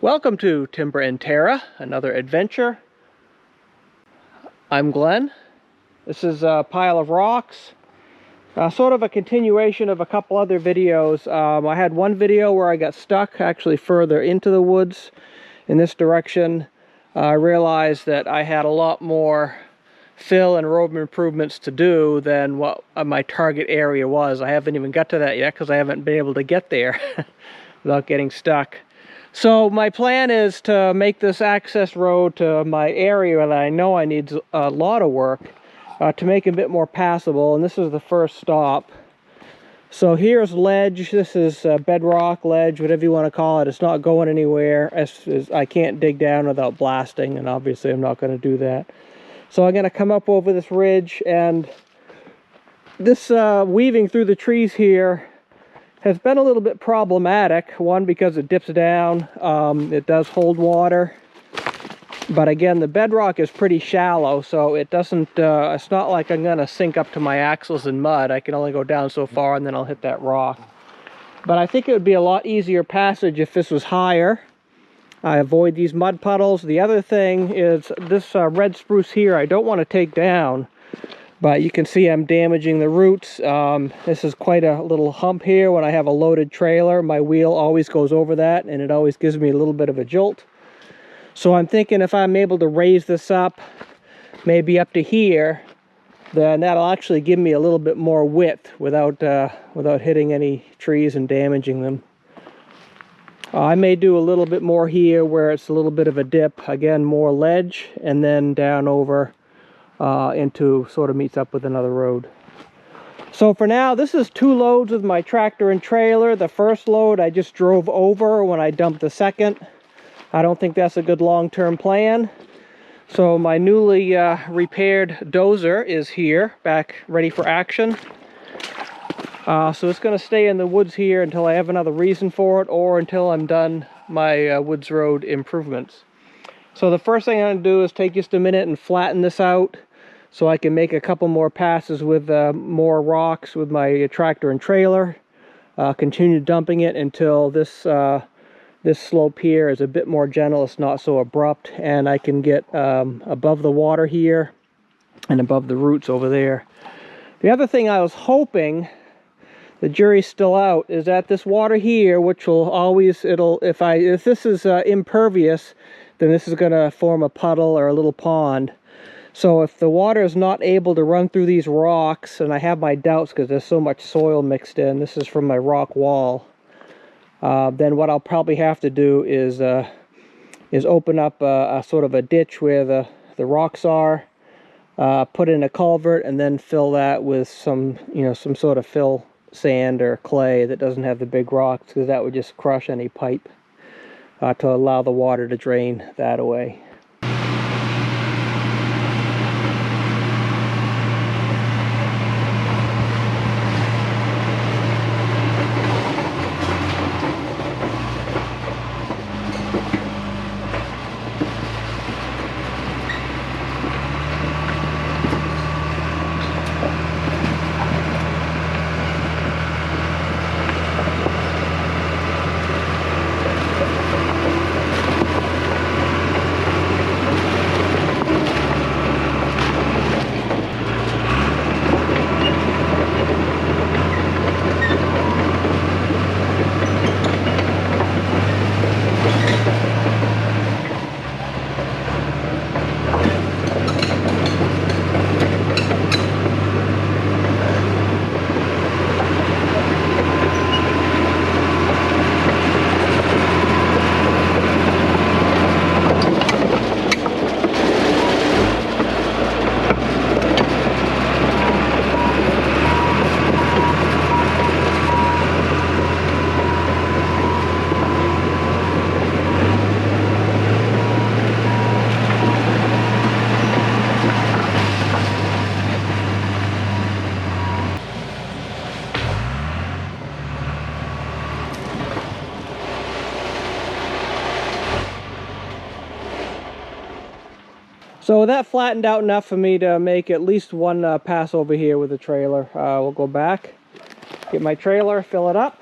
Welcome to Timber&Terra, another adventure. I'm Glenn. This is a pile of rocks, sort of a continuation of a couple other videos. I had one video where I got stuck actually further into the woods in this direction. I realized that I had a lot more fill and road improvements to do than what my target area was. I haven't even got to that yet because I haven't been able to get there without getting stuck. So my plan is to make this access road to my area that I know I need a lot of work to make it a bit more passable, and this is the first stop. So here's ledge. This is bedrock, ledge, whatever you want to call it. It's not going anywhere. I can't dig down without blasting, and obviously I'm not going to do that. So I'm going to come up over this ridge, and this weaving through the trees here has been a little bit problematic. One, because it dips down. It does hold water, but again, the bedrock is pretty shallow, so it doesn't, it's not like I'm gonna sink up to my axles in mud. I can only go down so far and then I'll hit that rock. But I think it would be a lot easier passage if this was higher. I avoid these mud puddles. The other thing is this red spruce here I don't want to take down, but you can see I'm damaging the roots. This is quite a little hump here. When I have a loaded trailer, my wheel always goes over that, and it always gives me a little bit of a jolt. So I'm thinking if I'm able to raise this up, maybe up to here, then that'll actually give me a little bit more width without hitting any trees and damaging them. I may do a little bit more here where it's a little bit of a dip. Again, more ledge, and then down over into sort of meets up with another road. So for now, this is 2 loads with my tractor and trailer. The first load I just drove over when I dumped the second. I don't think that's a good long-term plan. So my newly repaired dozer is here, back ready for action. So it's going to stay in the woods here until I have another reason for it, or until I'm done my woods road improvements. So the first thing I'm going to do is take just a minute and flatten this out so I can make a couple more passes with more rocks with my tractor and trailer. Continue dumping it until this this slope here is a bit more gentle. It's not so abrupt, and I can get above the water here and above the roots over there. The other thing I was hoping, the jury's still out, is that this water here, which will always, if this is impervious, then this is going to form a puddle or a little pond. So if the water is not able to run through these rocks, and I have my doubts because there's so much soil mixed in, this is from my rock wall, then what I'll probably have to do is open up a sort of a ditch where the rocks are, put in a culvert, and then fill that with some sort of fill sand or clay that doesn't have the big rocks, because that would just crush any pipe to allow the water to drain that away. So that flattened out enough for me to make at least one pass over here with the trailer. We'll go back, get my trailer, fill it up.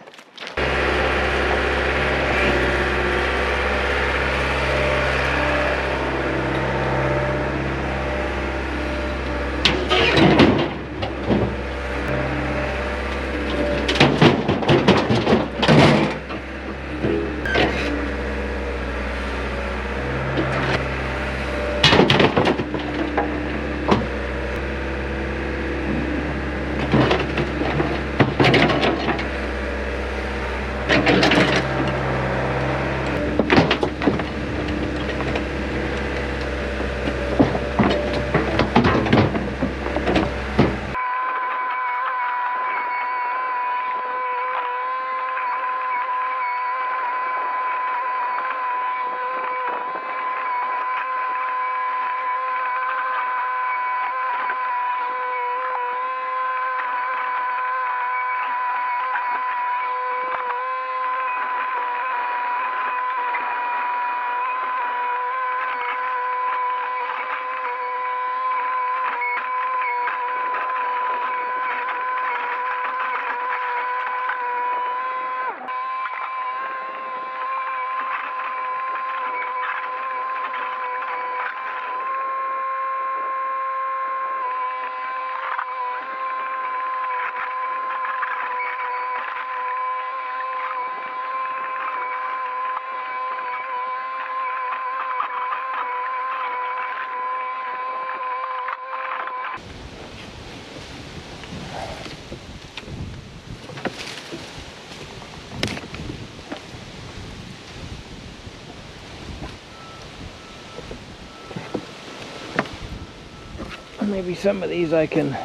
maybe some of these I can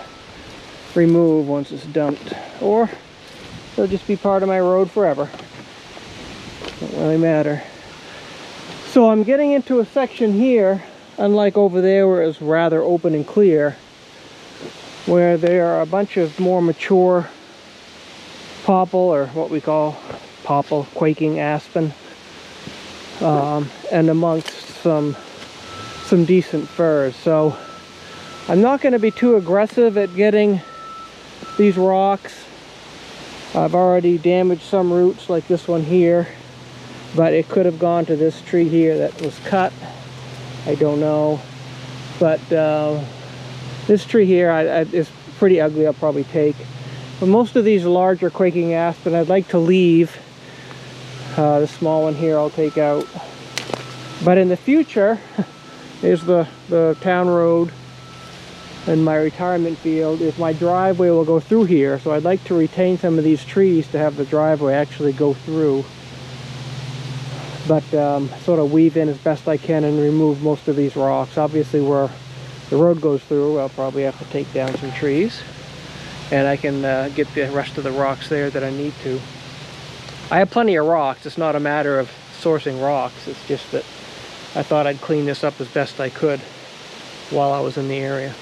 remove once it's dumped, or they'll just be part of my road forever. Don't really matter. So I'm getting into a section here, unlike over there where it's rather open and clear, where there are a bunch of more mature popple, or what we call popple, quaking aspen, and amongst some decent firs. So I'm not going to be too aggressive at getting these rocks. I've already damaged some roots like this one here, but it could have gone to this tree here that was cut. I don't know, but this tree here is pretty ugly. I'll probably take. But most of these larger quaking aspen I'd like to leave. The small one here I'll take out. But in the future, here's the town road and my retirement field. Is my driveway will go through here, so I'd like to retain some of these trees to have the driveway actually go through. But sort of weave in as best I can and remove most of these rocks. Obviously where the road goes through, I'll probably have to take down some trees, and I can get the rest of the rocks there that I need to. I have plenty of rocks. It's not a matter of sourcing rocks. It's just that I thought I'd clean this up as best I could while I was in the area.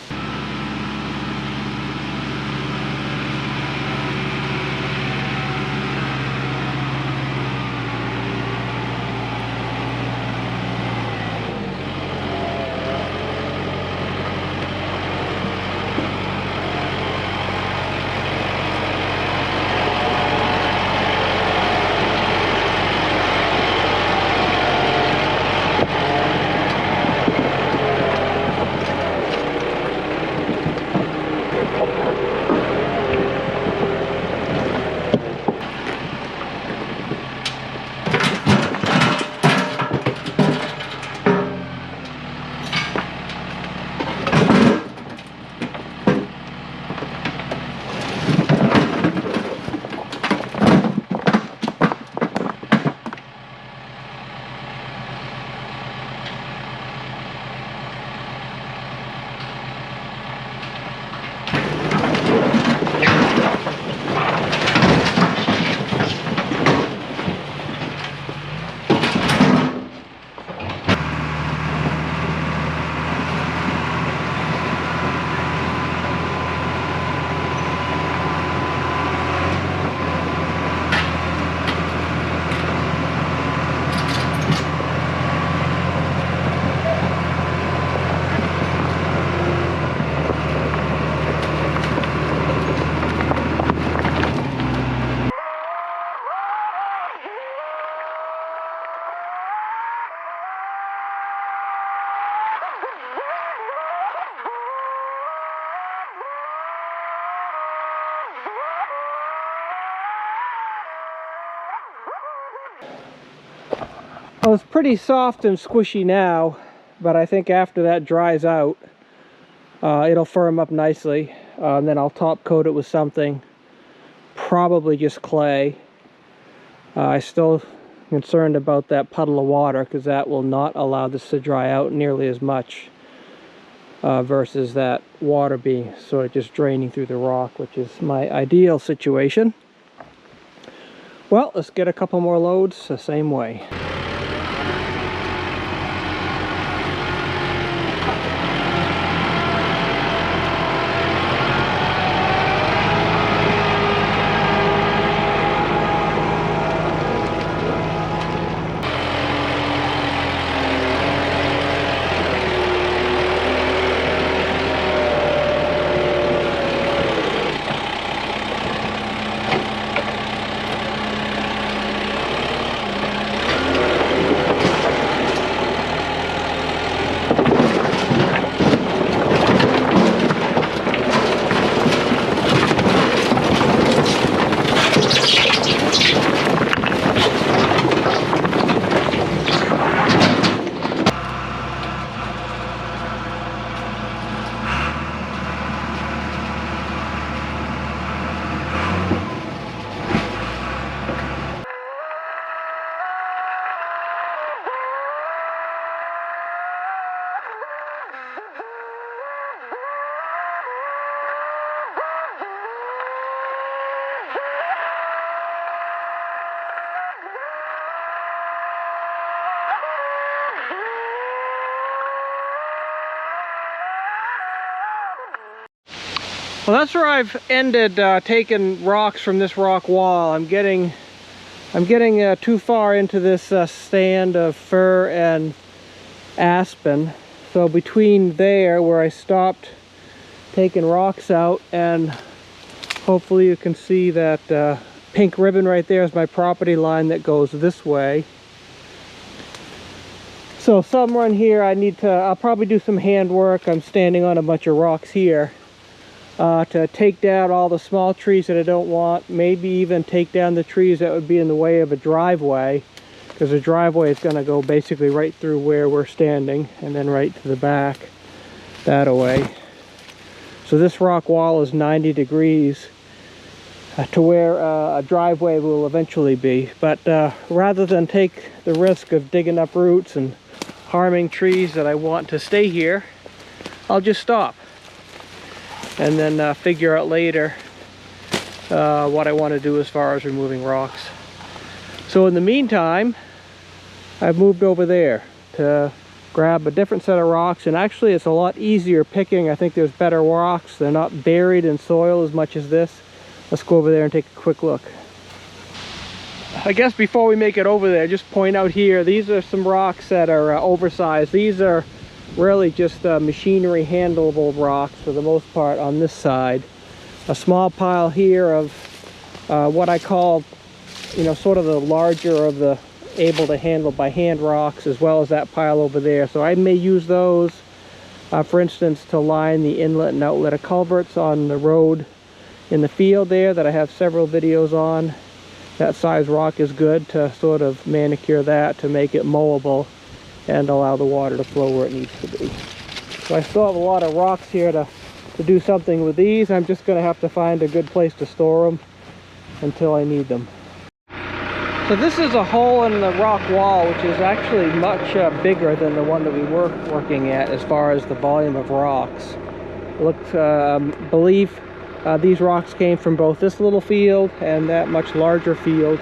Well, it's pretty soft and squishy now, but I think after that dries out, it'll firm up nicely. And then I'll top coat it with something, probably just clay. I still concerned about that puddle of water, because that will not allow this to dry out nearly as much versus that water being sort of just draining through the rock, which is my ideal situation. Well, let's get a couple more loads the same way. Well, that's where I've ended taking rocks from this rock wall. I'm getting too far into this stand of fir and aspen. So between there, where I stopped taking rocks out, and hopefully you can see that pink ribbon right there is my property line that goes this way. So somewhere in here I'll probably do some hand work. I'm standing on a bunch of rocks here to take down all the small trees that I don't want. Maybe even take down the trees that would be in the way of a driveway, because the driveway is going to go basically right through where we're standing and then right to the back that way. So this rock wall is 90 degrees to where a driveway will eventually be. But rather than take the risk of digging up roots and harming trees that I want to stay here, I'll just stop and then figure out later what I want to do as far as removing rocks. So in the meantime, I've moved over there to grab a different set of rocks, and actually it's a lot easier picking. I think there's better rocks. They're not buried in soil as much as this. Let's go over there and take a quick look. I guess before we make it over there, just point out here, these are some rocks that are oversized. These are really just machinery handleable rocks for the most part on this side. A small pile here of what I call, sort of the larger of the able to handle by hand rocks, as well as that pile over there. So I may use those, for instance, to line the inlet and outlet of culverts on the road in the field there that I have several videos on. That size rock is good to sort of manicure that to make it mowable and allow the water to flow where it needs to be. So I still have a lot of rocks here to do something with these. I'm just going to have to find a good place to store them until I need them. So this is a hole in the rock wall, which is actually much bigger than the one that we were working at as far as the volume of rocks. Believe these rocks came from both this little field and that much larger field.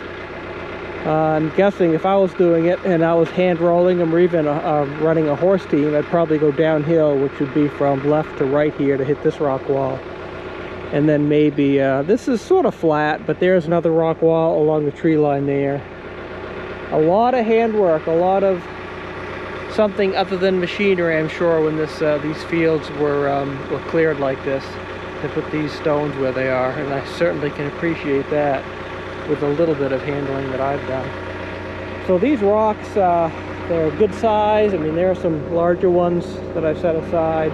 I'm guessing if I was doing it and I was hand rolling them, or even running a horse team, I'd probably go downhill, which would be from left to right here to hit this rock wall. And then maybe, this is sort of flat, but there's another rock wall along the tree line there. A lot of handwork, a lot of something other than machinery, I'm sure, when these fields were cleared like this, to put these stones where they are. And I certainly can appreciate that with a little bit of handling that I've done. So these rocks, they're a good size. I mean, there are some larger ones that I've set aside.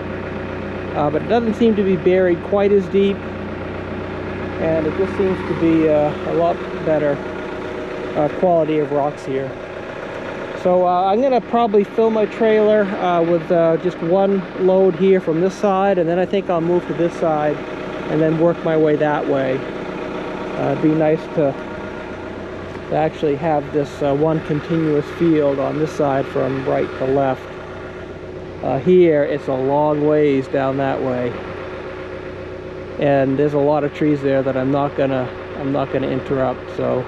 But it doesn't seem to be buried quite as deep, and it just seems to be a lot better quality of rocks here. So I'm going to probably fill my trailer with just one load here from this side, and then I think I'll move to this side and then work my way that way. It'd be nice to actually have this one continuous field on this side from right to left. Here it's a long ways down that way, and there's a lot of trees there that I'm not gonna interrupt. So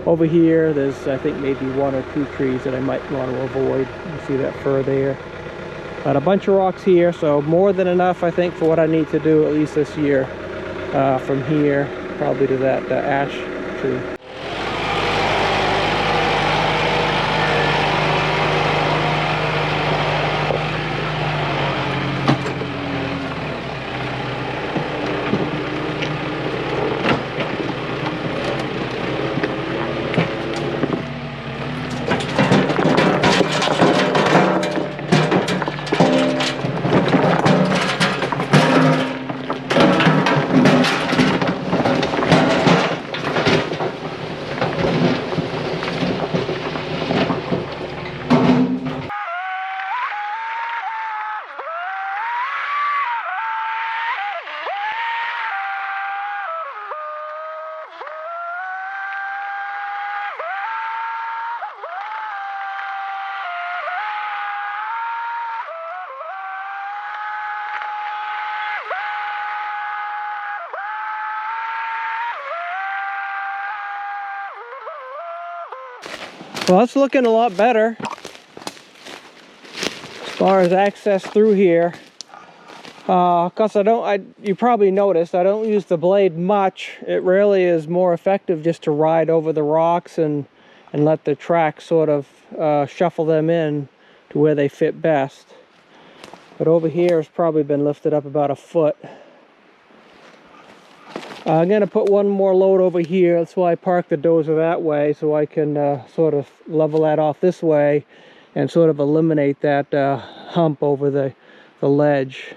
over here there's, I think, maybe one or two trees that I might want to avoid. You see that fir there, but a bunch of rocks here, so more than enough, I think, for what I need to do at least this year. From here probably to that ash tree. Well, it's looking a lot better as far as access through here. Cause you probably noticed I don't use the blade much. It really is more effective just to ride over the rocks and let the track sort of shuffle them in to where they fit best. But over here has probably been lifted up about a foot. I'm going to put one more load over here. That's why I parked the dozer that way, so I can sort of level that off this way and sort of eliminate that hump over the ledge.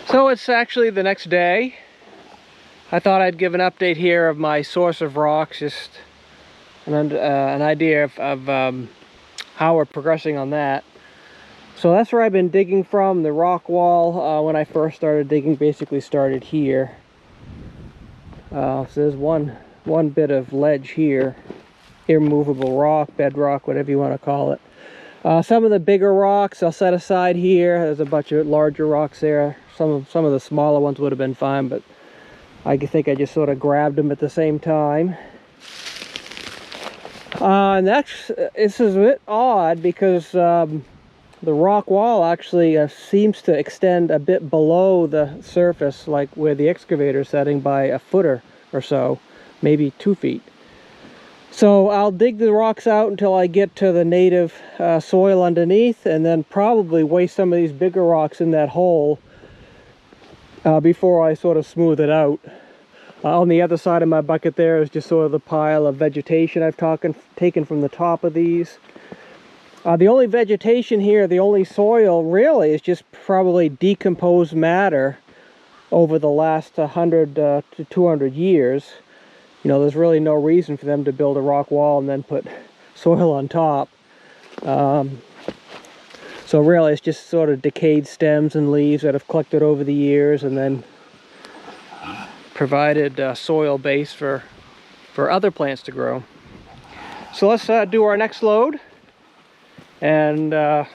So it's actually the next day. I thought I'd give an update here of my source of rocks, just an idea of how we're progressing on that. So that's where I've been digging from. The rock wall, when I first started digging, basically started here. So there's one bit of ledge here, immovable rock, bedrock, whatever you want to call it. Some of the bigger rocks I'll set aside here. There's a bunch of larger rocks there. Some of the smaller ones would have been fine, but I think I just sort of grabbed them at the same time. Next, this is a bit odd because the rock wall actually seems to extend a bit below the surface, like where the excavator is setting, by a foot or so, maybe 2 feet. So I'll dig the rocks out until I get to the native soil underneath, and then probably waste some of these bigger rocks in that hole before I sort of smooth it out. On the other side of my bucket there is just sort of the pile of vegetation I've taken from the top of these. The only vegetation here, the only soil really, is just probably decomposed matter over the last 100 to 200 years. You know, there's really no reason for them to build a rock wall and then put soil on top. So really it's just sort of decayed stems and leaves that have collected over the years and then provided soil base for other plants to grow. So let's do our next load and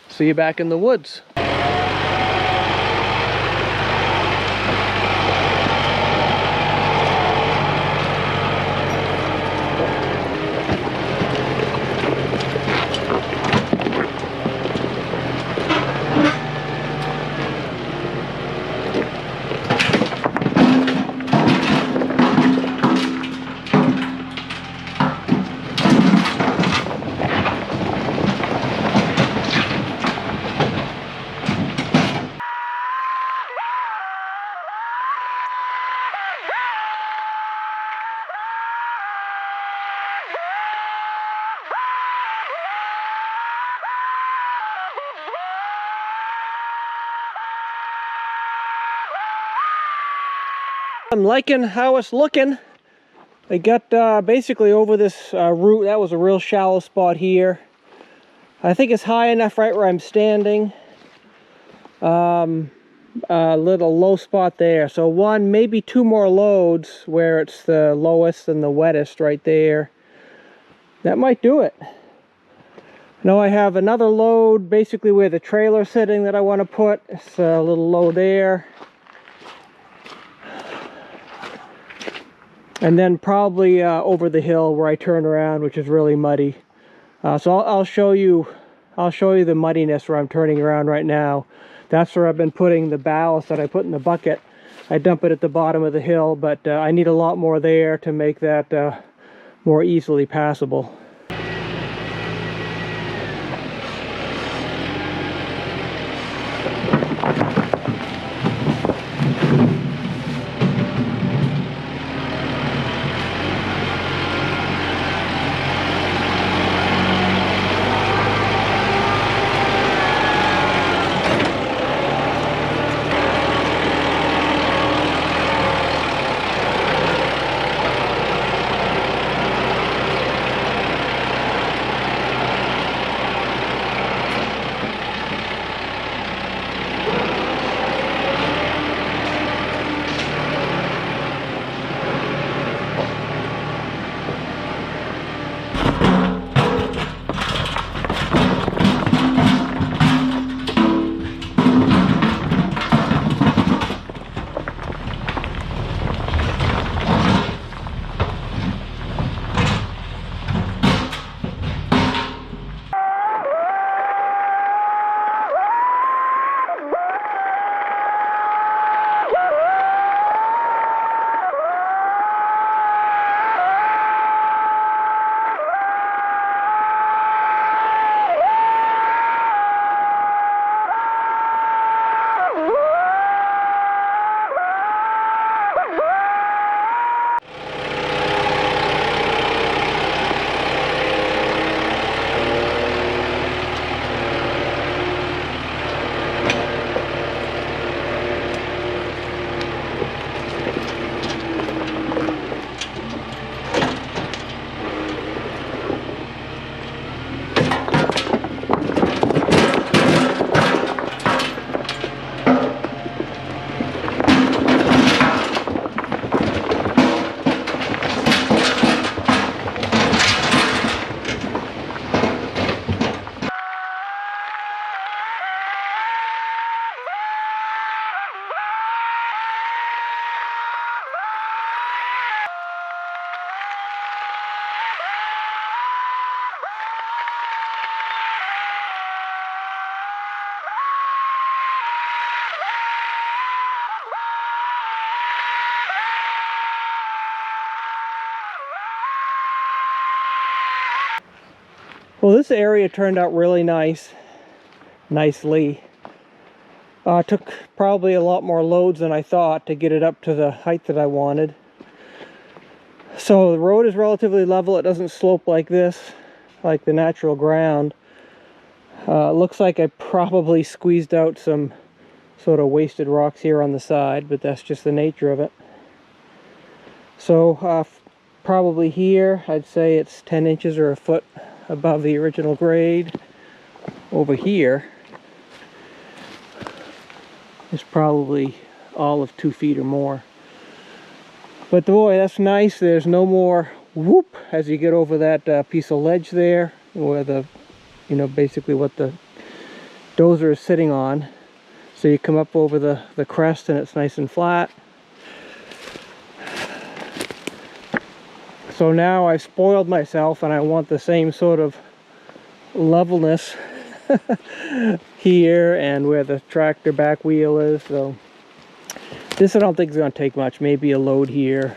see you back in the woods. I'm liking how it's looking. I got basically over this root. That was a real shallow spot here. I think it's high enough right where I'm standing. A little low spot there. So one, maybe two more loads where it's the lowest and the wettest right there. That might do it. Now I have another load basically where the trailer's sitting that I want to put. It's a little low there. And then probably over the hill where I turn around, which is really muddy. So I'll show you the muddiness where I'm turning around right now. That's where I've been putting the ballast that I put in the bucket. I dump it at the bottom of the hill, but I need a lot more there to make that more easily passable. Well, this area turned out really nicely. Took probably a lot more loads than I thought to get it up to the height that I wanted. So the road is relatively level. It doesn't slope like this, like the natural ground. Looks like I probably squeezed out some sort of wasted rocks here on the side, but that's just the nature of it. So probably here, I'd say it's 10 inches or a foot above the original grade. Over here is probably all of 2 feet or more. But boy, that's nice. There's no more whoop as you get over that piece of ledge there, where the, you know, basically what the dozer is sitting on. So you come up over the crest and it's nice and flat. So now I've spoiled myself and I want the same sort of levelness here and where the tractor back wheel is. So this I don't think is going to take much. Maybe a load here,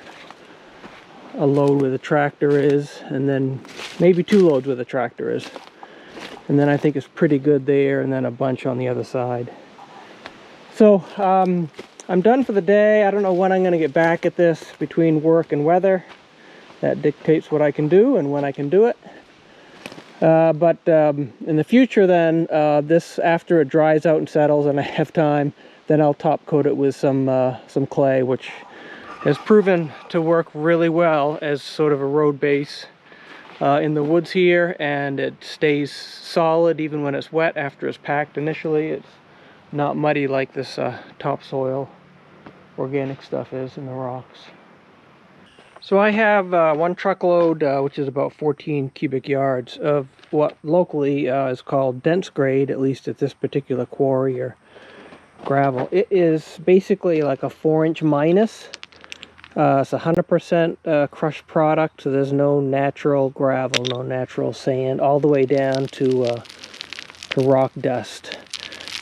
a load where the tractor is, and then maybe 2 loads where the tractor is. And then I think it's pretty good there, and then a bunch on the other side. So I'm done for the day. I don't know when I'm going to get back at this between work and weather. That dictates what I can do and when I can do it. But in the future then, this, after it dries out and settles and I have time, then I'll top coat it with some clay, which has proven to work really well as sort of a road base in the woods here, and it stays solid even when it's wet after it's packed initially. It's not muddy like this topsoil organic stuff is in the rocks. So I have 1 truckload, which is about 14 cubic yards, of what locally is called dense grade, at least at this particular quarry or gravel. It is basically like a 4-inch minus. It's 100% crushed product, so there's no natural gravel, no natural sand, all the way down to rock dust.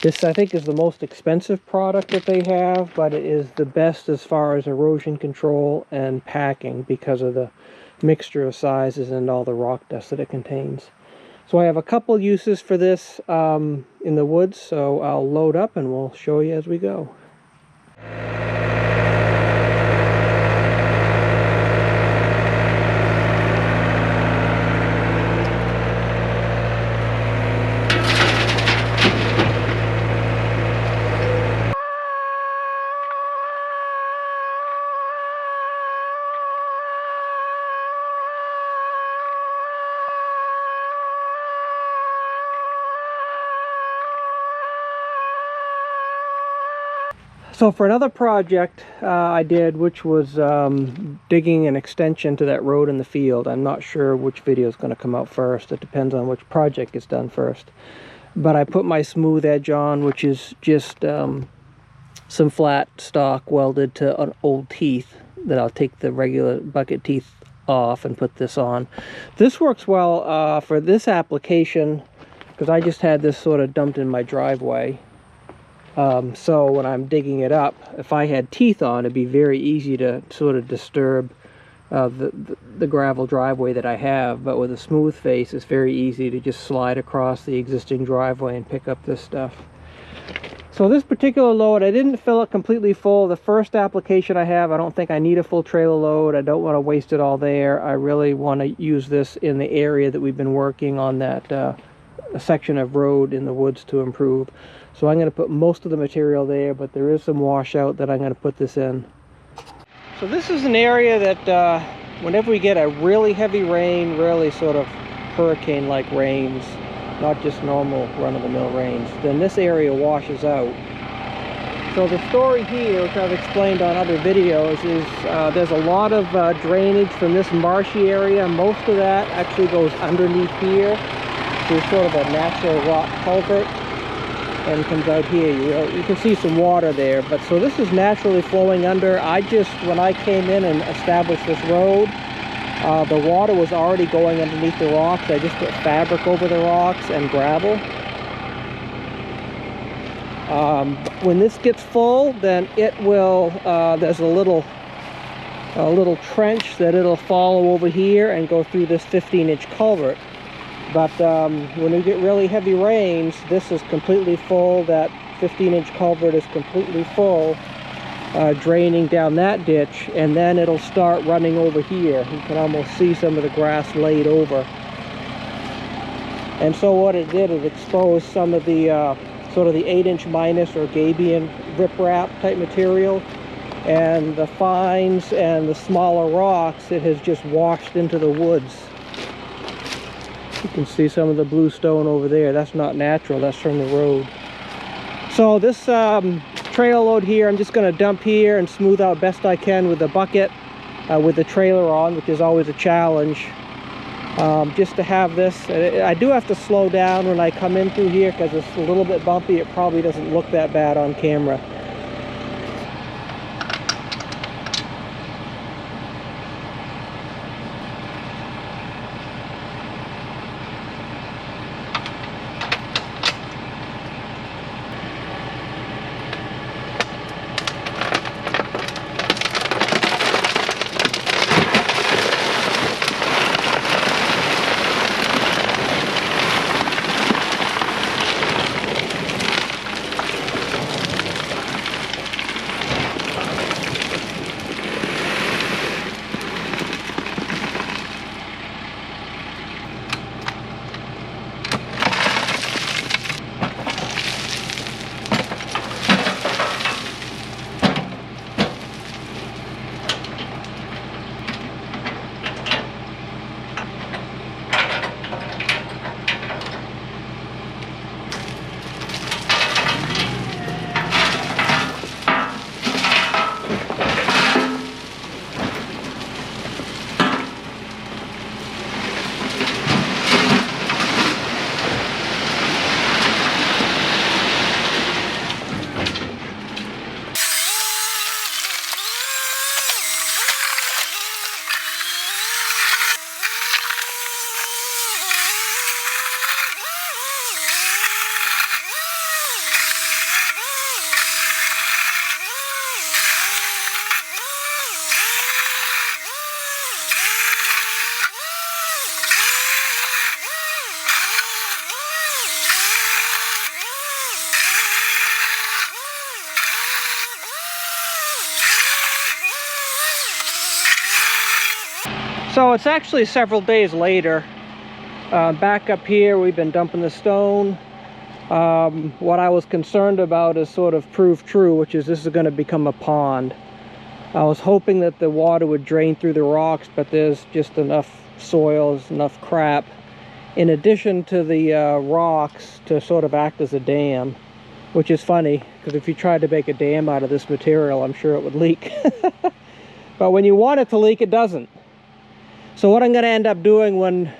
This, I think, is the most expensive product that they have, but it is the best as far as erosion control and packing because of the mixture of sizes and all the rock dust that it contains. So I have a couple uses for this in the woods, so I'll load up and we'll show you as we go. So for another project I did, which was digging an extension to that road in the field. I'm not sure which video is going to come out first. It depends on which project gets done first. But I put my smooth edge on, which is just some flat stock welded to an old teeth that I'll take the regular bucket teeth off and put this on. This works well for this application because I just had this sort of dumped in my driveway. So when I'm digging it up, if I had teeth on, it'd be very easy to sort of disturb the gravel driveway that I have. But with a smooth face, it's very easy to just slide across the existing driveway and pick up this stuff. So this particular load, I didn't fill it completely full. The first application I have, I don't think I need a full trailer load. I don't want to waste it all there. I really want to use this in the area that we've been working on, that section of road in the woods to improve. So I'm going to put most of the material there, but there is some washout that I'm going to put this in. So this is an area that whenever we get a really heavy rain, really sort of hurricane-like rains, not just normal run-of-the-mill rains, then this area washes out. So the story here, which I've explained on other videos, is there's a lot of drainage from this marshy area. Most of that actually goes underneath here. There's sort of a natural rock culvert and comes out here. You can see some water there, but so this is naturally flowing under. I just, when I came in and established this road, the water was already going underneath the rocks. I just put fabric over the rocks and gravel. When this gets full, then it will, there's a little trench that it'll follow over here and go through this 15-inch culvert. But when we get really heavy rains, this is completely full. That 15-inch culvert is completely full, draining down that ditch, and then it'll start running over here. You can almost see some of the grass laid over. And so what it did, it exposed some of the sort of the 8-inch minus or Gabion riprap type material, and the fines and the smaller rocks, it has just washed into the woods. You can see some of the blue stone over there. That's not natural, that's from the road. So this trail load here, I'm just going to dump here and smooth out best I can with the bucket with the trailer on, which is always a challenge. Just to have this. I do have to slow down when I come in through here because it's a little bit bumpy. It probably doesn't look that bad on camera. So it's actually several days later. Back up here, we've been dumping the stone. What I was concerned about is sort of proved true, which is this is going to become a pond. I was hoping that the water would drain through the rocks, but there's just enough soil, there's enough crap, in addition to the rocks, to sort of act as a dam. Which is funny, because if you tried to make a dam out of this material, I'm sure it would leak. But when you want it to leak, it doesn't. So what I'm going to end up doing when,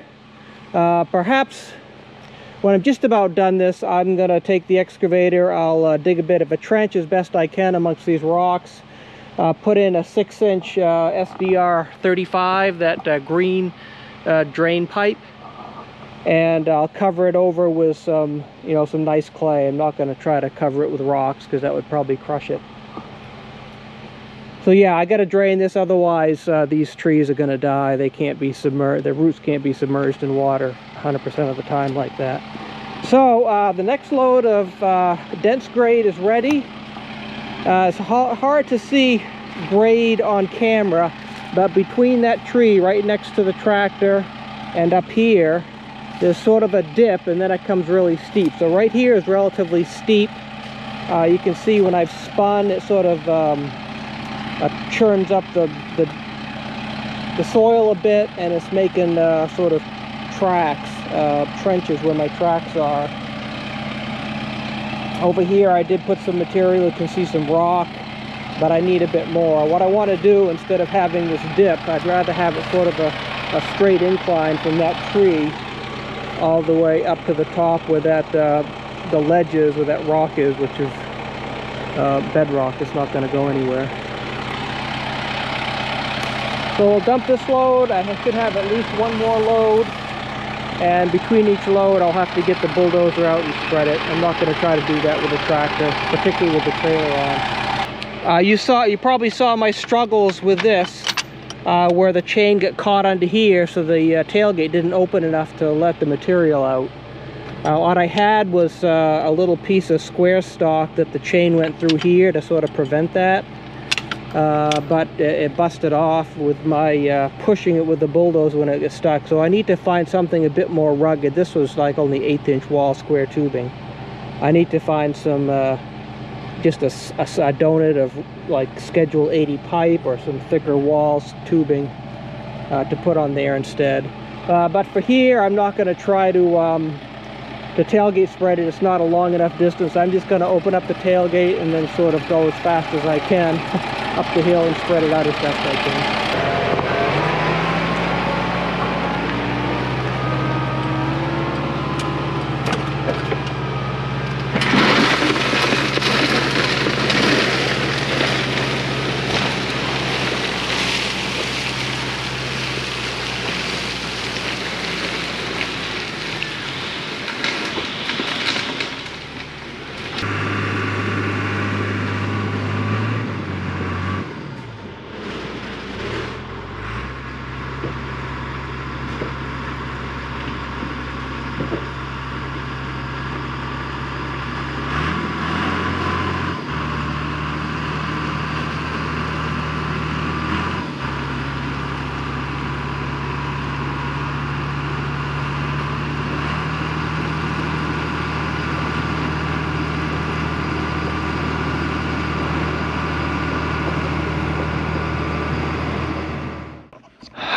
perhaps when I'm just about done this, I'm going to take the excavator, I'll dig a bit of a trench as best I can amongst these rocks, put in a 6-inch SDR 35, that green drain pipe, and I'll cover it over with some, some nice clay. I'm not going to try to cover it with rocks because that would probably crush it. So yeah, I got to drain this, otherwise these trees are going to die. They can't be submerged, their roots can't be submerged in water 100% of the time like that. So the next load of dense grade is ready. It's hard to see grade on camera, but between that tree right next to the tractor and up here, there's sort of a dip, and then it comes really steep. So right here is relatively steep. You can see when I've spun, it sort of churns up the soil a bit, and it's making sort of tracks, trenches where my tracks are. Over here I did put some material. You can see some rock, but I need a bit more. What I want to do, instead of having this dip, I'd rather have it sort of a straight incline from that tree all the way up to the top where that the ledge is, where that rock is, which is bedrock. It's not going to go anywhere. So we'll dump this load. I should have at least one more load, and between each load I'll have to get the bulldozer out and spread it. I'm not going to try to do that with a tractor, particularly with the trailer on. You probably saw my struggles with this. where the chain got caught under here, so the tailgate didn't open enough to let the material out. What I had was a little piece of square stock that the chain went through here to sort of prevent that. But it busted off with my pushing it with the bulldozer when it gets stuck. So I need to find something a bit more rugged. This was like only 1/8" wall square tubing. I need to find some just a donut of like schedule 80 pipe or some thicker walls tubing to put on there instead. But for here, I'm not going to try to tailgate spread it. It's not a long enough distance. I'm just going to open up the tailgate and then sort of go as fast as I can up the hill and spread it out as best I can.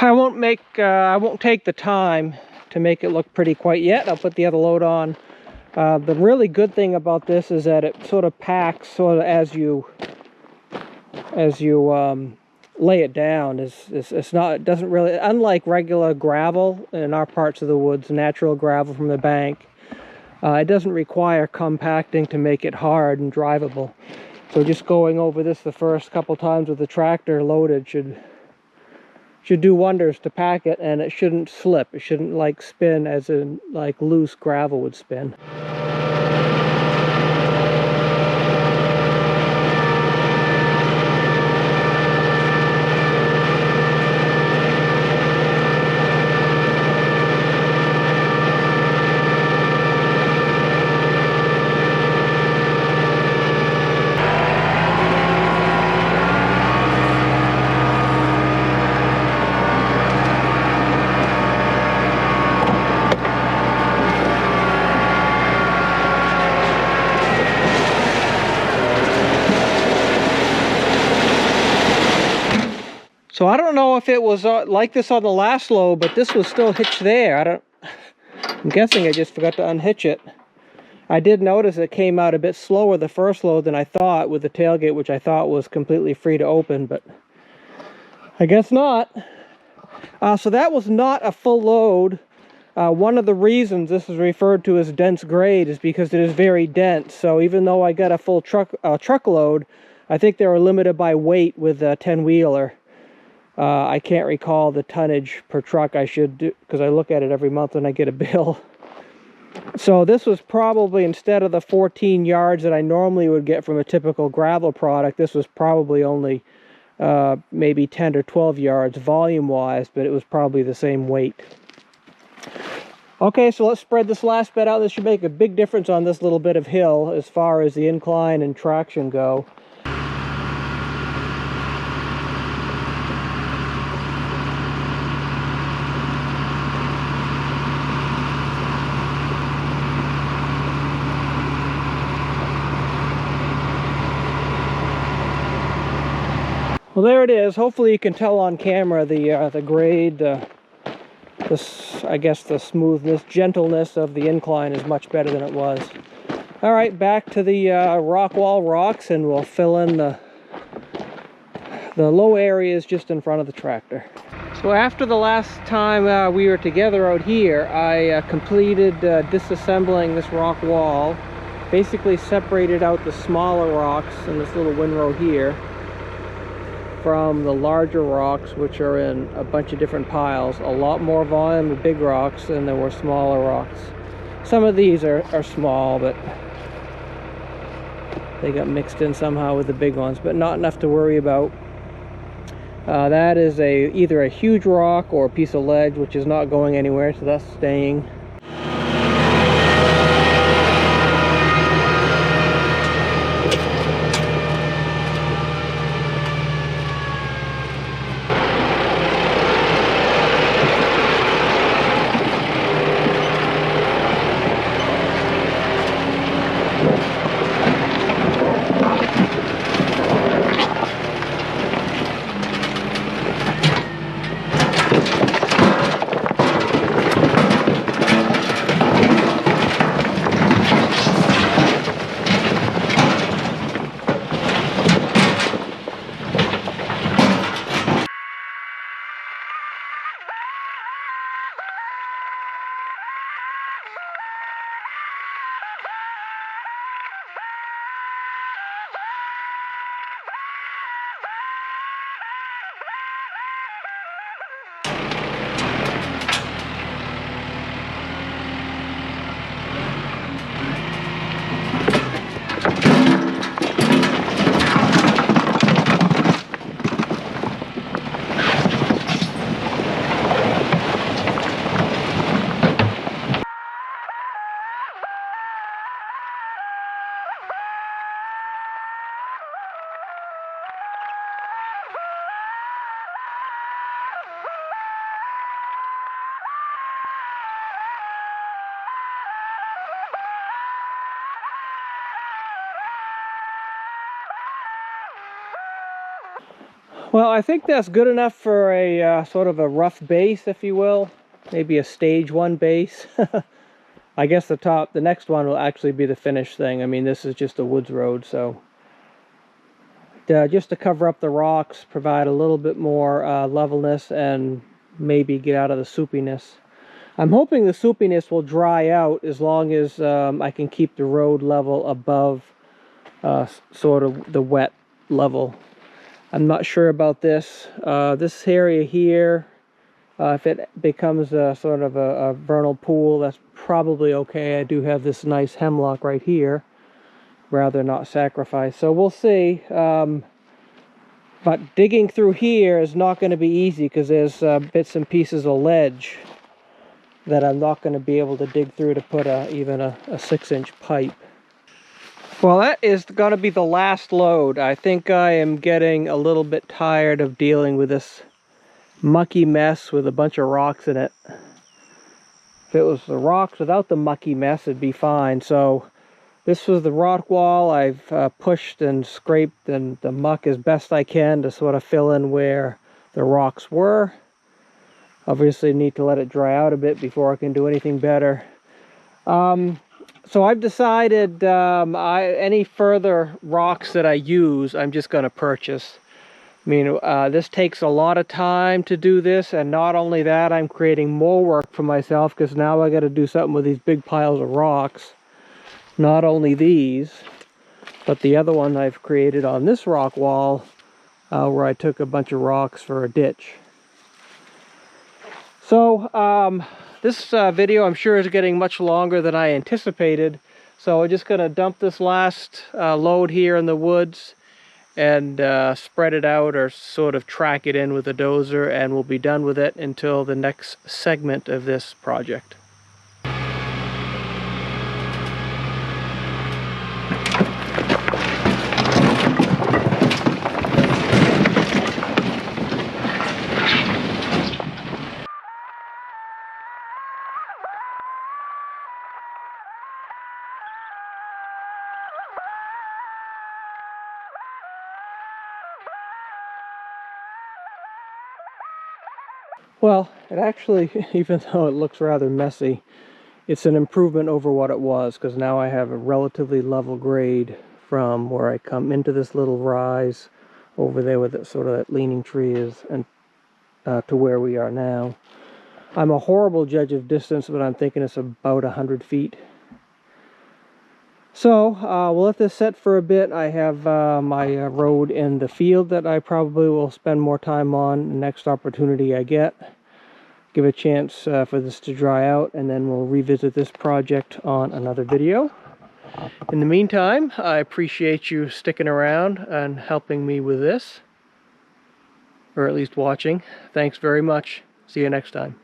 I won't take the time to make it look pretty quite yet. I'll put the other load on. The really good thing about this is that it sort of packs sort of as you lay it down. It doesn't really, unlike regular gravel in our parts of the woods, natural gravel from the bank, it doesn't require compacting to make it hard and drivable. So just going over this the first couple times with the tractor loaded should do wonders to pack it, and it shouldn't slip. It shouldn't like spin as in like loose gravel would spin. So I don't know if it was like this on the last load, but this was still hitched there. I'm guessing I just forgot to unhitch it. I did notice it came out a bit slower the first load than I thought with the tailgate, which I thought was completely free to open, but I guess not. So that was not a full load. One of the reasons this is referred to as dense grade is because it is very dense. So even though I got a full truckload, I think they were limited by weight with a 10-wheeler. I can't recall the tonnage per truck. I should do, because I look at it every month when I get a bill. So this was probably, instead of the 14 yards that I normally would get from a typical gravel product, this was probably only maybe 10 or 12 yards volume-wise, but it was probably the same weight. Okay, so let's spread this last bit out. This should make a big difference on this little bit of hill as far as the incline and traction go. Well, there it is. Hopefully you can tell on camera the grade, I guess the smoothness, gentleness of the incline is much better than it was. All right, back to the rock wall rocks, and we'll fill in the low areas just in front of the tractor. So after the last time we were together out here, I completed disassembling this rock wall, basically separated out the smaller rocks in this little windrow here from the larger rocks, which are in a bunch of different piles. A lot more volume of big rocks than there were smaller rocks. Some of these are small, but they got mixed in somehow with the big ones, but not enough to worry about. That is either a huge rock or a piece of ledge, which is not going anywhere, so that's staying. Well, I think that's good enough for a sort of a rough base, if you will. Maybe a stage 1 base. I guess the next one will actually be the finished thing. I mean, this is just a woods road, so just to cover up the rocks, provide a little bit more levelness, and maybe get out of the soupiness. I'm hoping the soupiness will dry out as long as I can keep the road level above sort of the wet level. I'm not sure about this. This area here, if it becomes a sort of a vernal pool, that's probably okay. I do have this nice hemlock right here. Rather not sacrifice. So we'll see. But digging through here is not going to be easy because there's bits and pieces of ledge that I'm not going to be able to dig through to put even a 6-inch pipe. Well, that is going to be the last load. I think I am getting a little bit tired of dealing with this mucky mess with a bunch of rocks in it. If it was the rocks without the mucky mess, it'd be fine. So this was the rock wall. I've pushed and scraped and the muck as best I can to sort of fill in where the rocks were. Obviously need to let it dry out a bit before I can do anything better. So I've decided any further rocks that I use, I'm just going to purchase. I mean, this takes a lot of time to do this, and not only that, I'm creating more work for myself because now I got to do something with these big piles of rocks. Not only these, but the other one I've created on this rock wall where I took a bunch of rocks for a ditch. So this video, I'm sure, is getting much longer than I anticipated. So I'm just going to dump this last load here in the woods and spread it out or sort of track it in with a dozer, and we'll be done with it until the next segment of this project. Well, it actually, even though it looks rather messy, it's an improvement over what it was, because now I have a relatively level grade from where I come into this little rise over there with it, sort of that leaning tree is, and to where we are now. I'm a horrible judge of distance, but I'm thinking it's about 100 feet. So we'll let this set for a bit. I have my road in the field that I probably will spend more time on the next opportunity I get. Give a chance for this to dry out, and then we'll revisit this project on another video. In the meantime, I appreciate you sticking around and helping me with this. or at least watching. Thanks very much. See you next time.